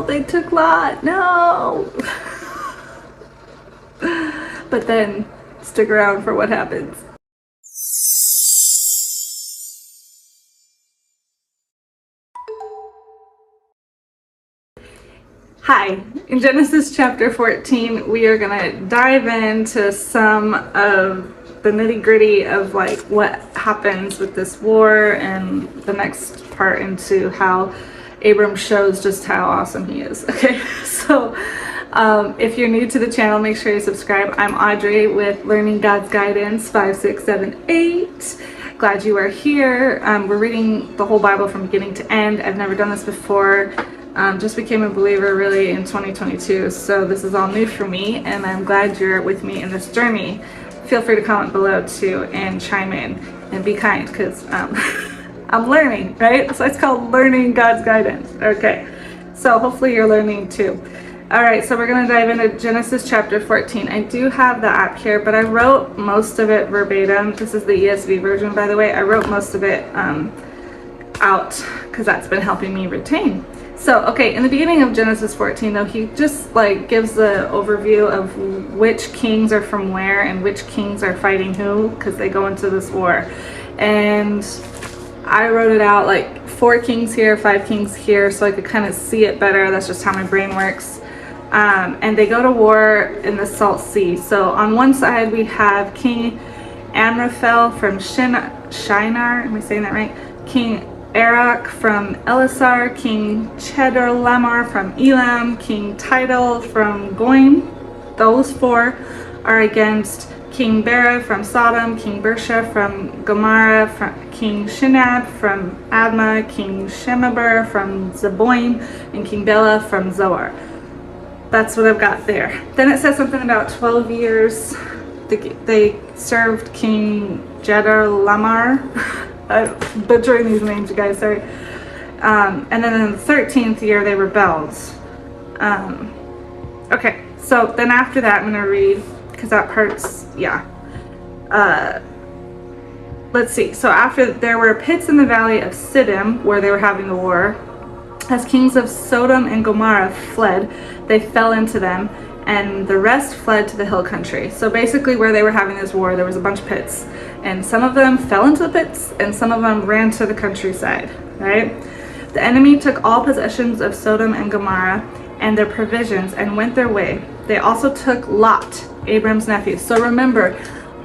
they took Lot, no. But then stick around for what happens. Hi, in Genesis chapter 14, we are gonna dive into some of the nitty-gritty of like what happens with this war, and the next part into how Abram shows just how awesome he is. Okay, so if you're new to the channel, make sure you subscribe. I'm Audrey with Learning God's Guidance 5678. Glad you are here. We're reading the whole Bible from beginning to end. I've never done this before. Just became a believer really in 2022, so this is all new for me, and I'm glad you're with me in this journey. Feel free to comment below too and chime in and be kind, because I'm learning, right? So it's called Learning God's Guidance. Okay, so hopefully you're learning too. All right, so we're going to dive into Genesis chapter 14. I do have the app here, but I wrote most of it verbatim. This is the ESV version, by the way. I wrote most of it out because that's been helping me retain. So, okay, in the beginning of Genesis 14, though, he just like gives the overview of which kings are from where and which kings are fighting who, because they go into this war. And I wrote it out like 4 kings here, 5 kings here, so I could kind of see it better. That's just how my brain works. And they go to war in the Salt Sea. So on one side we have King Amraphel from Shinar, am I saying that right? King Arak from Elisar, King Chedorlaomer from Elam, King Tidal from Goim. Those 4 are against King Bera from Sodom, King Bersha from Gomorrah, King Shinab from Admah, King Shemeber from Zeboim, and King Bela from Zoar. That's what I've got there. Then it says something about 12 years they served King Chedorlaomer. I'm butchering these names, you guys, sorry. And then in the 13th year, they rebelled. Okay, so then after that, I'm going to read, because that part's, yeah. Let's see. So after, there were pits in the valley of Siddim, where they were having the war. As kings of Sodom and Gomorrah fled, they fell into them, and the rest fled to the hill country. So basically where they were having this war, there was a bunch of pits, and some of them fell into the pits and some of them ran to the countryside, right? The enemy took all possessions of Sodom and Gomorrah and their provisions and went their way. They also took Lot, Abram's nephew. So remember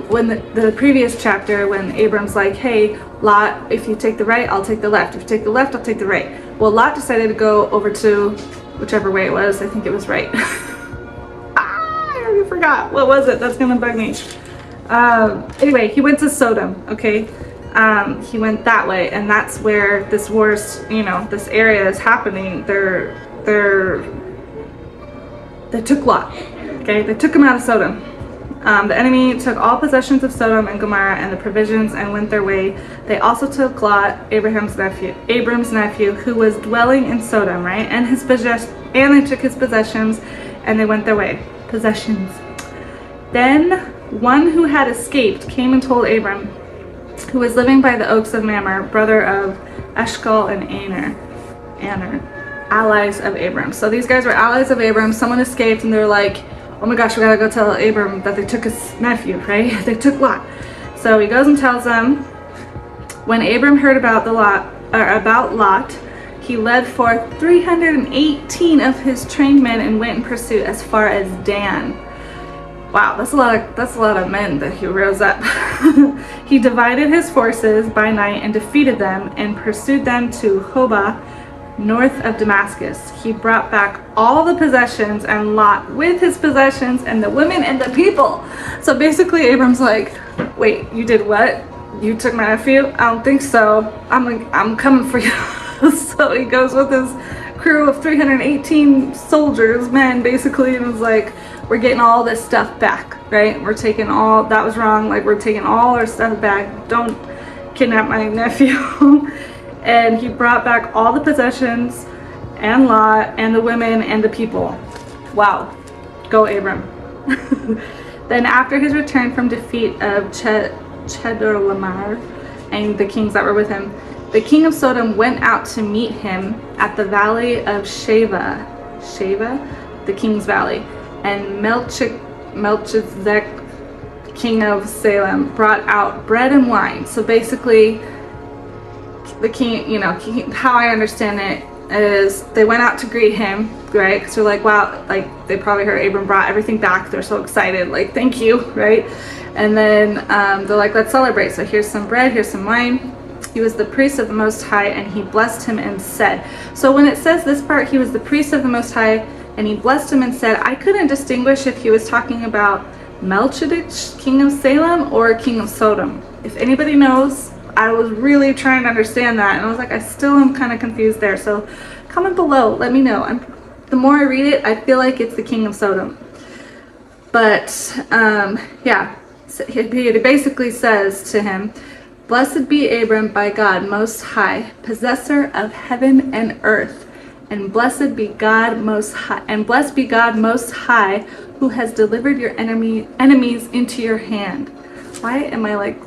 when the previous chapter, when Abram's like, hey Lot, if you take the right, I'll take the left. If you take the left, I'll take the right. Well, Lot decided to go over to whichever way it was. I think it was right. I already forgot. What was it? That's gonna bug me. Anyway, he went to Sodom, okay? He went that way, and that's where this war's, this area is happening. They took Lot, okay? They took him out of Sodom. The enemy took all possessions of Sodom and Gomorrah and the provisions and went their way. They also took Lot, Abram's nephew, who was dwelling in Sodom, right? And they took his possessions, and they went their way. Possessions. Then one who had escaped came and told Abram, who was living by the oaks of Mamre, brother of Eshcol and Aner, allies of Abram. So these guys were allies of Abram. Someone escaped, and they're like, oh my gosh, we gotta go tell Abram that they took his nephew, right? They took Lot. So he goes and tells them. When Abram heard about Lot, he led forth 318 of his trained men and went in pursuit as far as Dan. Wow, that's a lot of men that he rose up. He divided his forces by night and defeated them and pursued them to Hobah, north of Damascus. He brought back all the possessions, and Lot with his possessions, and the women and the people. So basically Abram's like, wait, you did what? You took my nephew? I don't think so. I'm coming for you. So he goes with his crew of 318 soldiers, men, basically, and was like, we're getting all this stuff back, right? We're taking all, that was wrong, like we're taking all our stuff back. Don't kidnap my nephew. And he brought back all the possessions and Lot and the women and the people. Wow, go Abram. Then after his return from defeat of Chedorlaomer and the kings that were with him, the king of Sodom went out to meet him at the valley of Shaveh, the king's valley. And Melchizedek, king of Salem, brought out bread and wine. So basically, the king, how I understand it is they went out to greet him, right? Because they're like, wow, like they probably heard Abram brought everything back. They're so excited, like, thank you, right? And then they're like, let's celebrate. So here's some bread, here's some wine. He was the priest of the Most High, and he blessed him and said. So when it says this part, he was the priest of the Most High, and he blessed him and said, I couldn't distinguish if he was talking about Melchizedek, king of Salem, or king of Sodom. If anybody knows, I was really trying to understand that, and I was like, I still am kind of confused there. So comment below, let me know. The more I read it, I feel like it's the king of Sodom. But yeah, so he basically says to him, blessed be Abram by God Most High, possessor of heaven and earth, and blessed be God Most High, who has delivered your enemies into your hand. Why am I like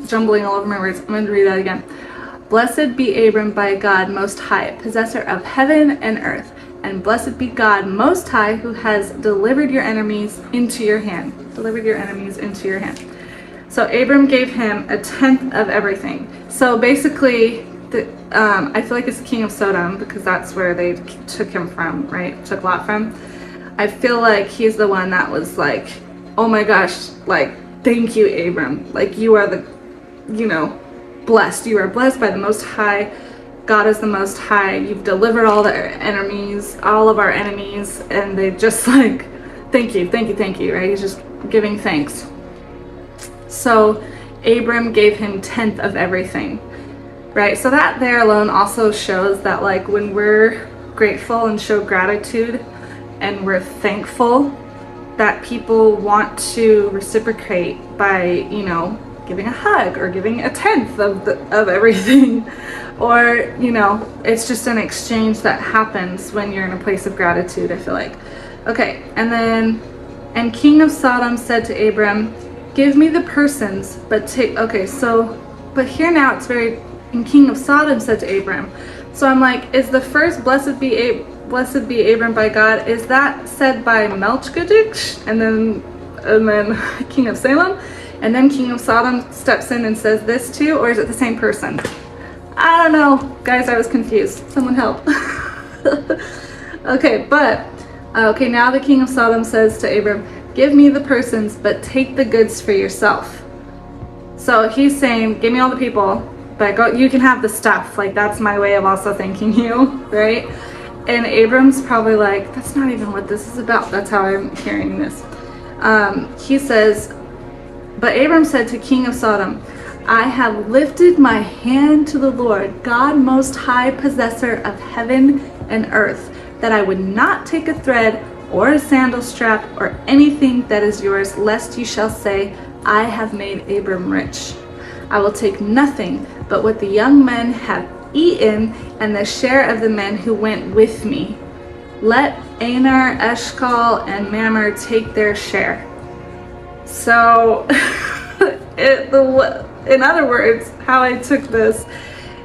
jumbling all over my words? I'm going to read that again. Blessed be Abram by God Most High, possessor of heaven and earth, and blessed be God Most High, who has delivered your enemies into your hand. Delivered your enemies into your hand. So Abram gave him a tenth of everything. So basically, I feel like it's the king of Sodom, because that's where they took him from, right? Took Lot from. I feel like he's the one that was like, oh my gosh, like, thank you, Abram. Like, you are the, blessed. You are blessed by the Most High. God is the Most High. You've delivered all our enemies, and they just like, thank you, right? He's just giving thanks. So Abram gave him tenth of everything, right? So that there alone also shows that, like, when we're grateful and show gratitude and we're thankful, that people want to reciprocate by, giving a hug or giving a tenth of everything. Or, it's just an exchange that happens when you're in a place of gratitude, I feel like. Okay, and King of Sodom said to Abram, give me the persons, but but here now it's and King of Sodom said to Abram. So I'm like, is the first blessed be Abram by God, is that said by Melchizedek and then King of Salem, and then King of Sodom steps in and says this too, or is it the same person? I don't know, guys, I was confused. Someone help. Okay, now the King of Sodom says to Abram, give me the persons, but take the goods for yourself. So he's saying, give me all the people, but you can have the stuff. Like, that's my way of also thanking you, right? And Abram's probably like, that's not even what this is about. That's how I'm hearing this. He says, but Abram said to King of Sodom, I have lifted my hand to the Lord, God Most High, possessor of heaven and earth, that I would not take a thread or a sandal strap or anything that is yours, lest you shall say, I have made Abram rich. I will take nothing but what the young men have eaten and the share of the men who went with me. Let Anar, Eshcol, and Mamre take their share. So, in other words, how I took this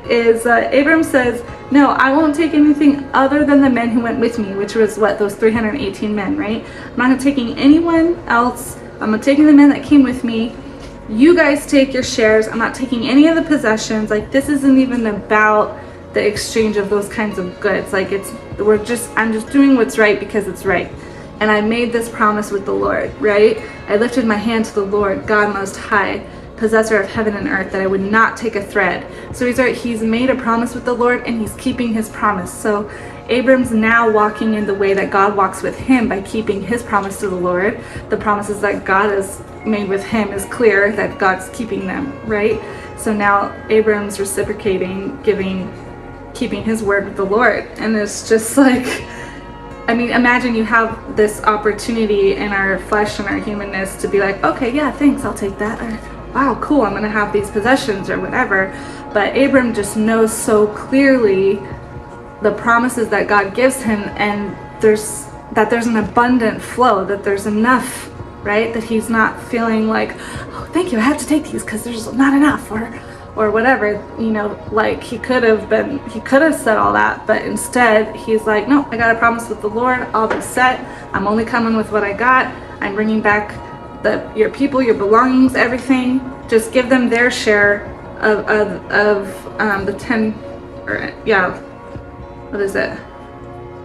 is Abram says, no, I won't take anything other than the men who went with me, which was those 318 men, right? I'm not taking anyone else. I'm not taking the men that came with me. You guys take your shares. I'm not taking any of the possessions. Like, this isn't even about the exchange of those kinds of goods. Like, I'm just doing what's right because it's right. And I made this promise with the Lord, right? I lifted my hand to the Lord, God Most High, possessor of heaven and earth, that I would not take a thread. So he's made a promise with the Lord, and he's keeping his promise. So Abram's now walking in the way that God walks with him by keeping his promise to the Lord. The promises that God has made with him is clear that God's keeping them, right? So now Abram's reciprocating, keeping his word with the Lord. And it's just like, I mean, imagine you have this opportunity in our flesh and our humanness to be like, okay, yeah, thanks, I'll take that. Or, wow, cool, I'm gonna have these possessions or whatever. But Abram just knows so clearly the promises that God gives him, and there's an abundant flow, that there's enough, right? That he's not feeling like, oh, thank you, I have to take these because there's not enough, or or whatever, you know, like he could have said all that, but instead he's like, no, I got a promise with the Lord, I'll be set, I'm only coming with what I got, I'm bringing back your people, your belongings, everything, just give them their share of the 10, or yeah, what is it?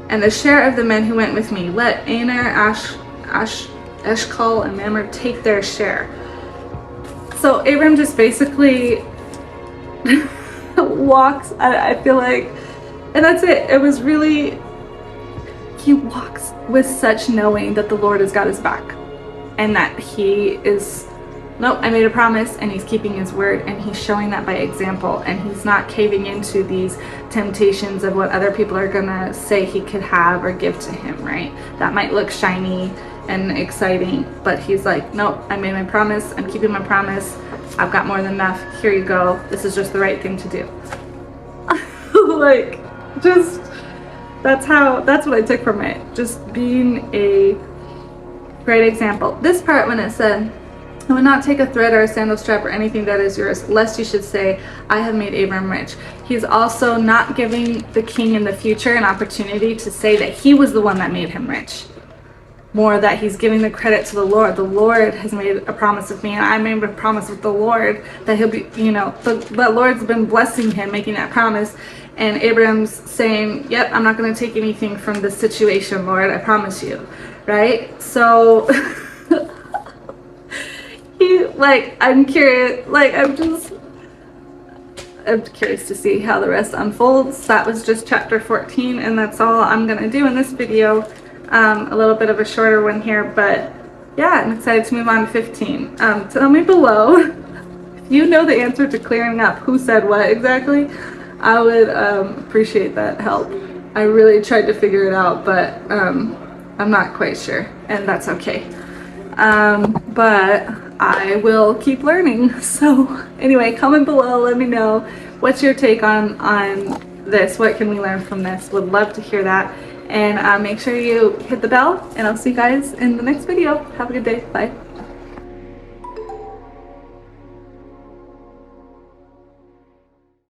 And the share of the men who went with me, let Aner, Eshcol, and Mamre take their share. So Abram just basically walks, I feel like, and that's it. It was really, he walks with such knowing that the Lord has got his back, and that he is, nope, I made a promise, and he's keeping his word, and he's showing that by example, and he's not caving into these temptations of what other people are gonna say he could have or give to him, right? That might look shiny and exciting, but he's like, nope, I made my promise, I'm keeping my promise, I've got more than enough, here you go, this is just the right thing to do. Like, just, that's what I took from it, just being a great example. This part when it said, I would not take a thread or a sandal strap or anything that is yours, lest you should say, I have made Abram rich. He's also not giving the king in the future an opportunity to say that he was the one that made him rich. More that he's giving the credit to the Lord. The Lord has made a promise with me, and I made a promise with the Lord that he'll be, you know, the Lord's been blessing him, making that promise. And Abram's saying, yep, I'm not going to take anything from this situation, Lord, I promise you. Right? So, I'm curious, I'm curious to see how the rest unfolds. That was just chapter 14, and that's all I'm going to do in this video. A little bit of a shorter one here, but yeah, I'm excited to move on to 15. Tell me below if you know the answer to clearing up who said what exactly. I would appreciate that help. I really tried to figure it out, but I'm not quite sure, and that's okay. But I will keep learning. So anyway, comment below, let me know what's your take on this. What can we learn from this? Would love to hear that. And make sure you hit the bell, and I'll see you guys in the next video. Have a good day. Bye.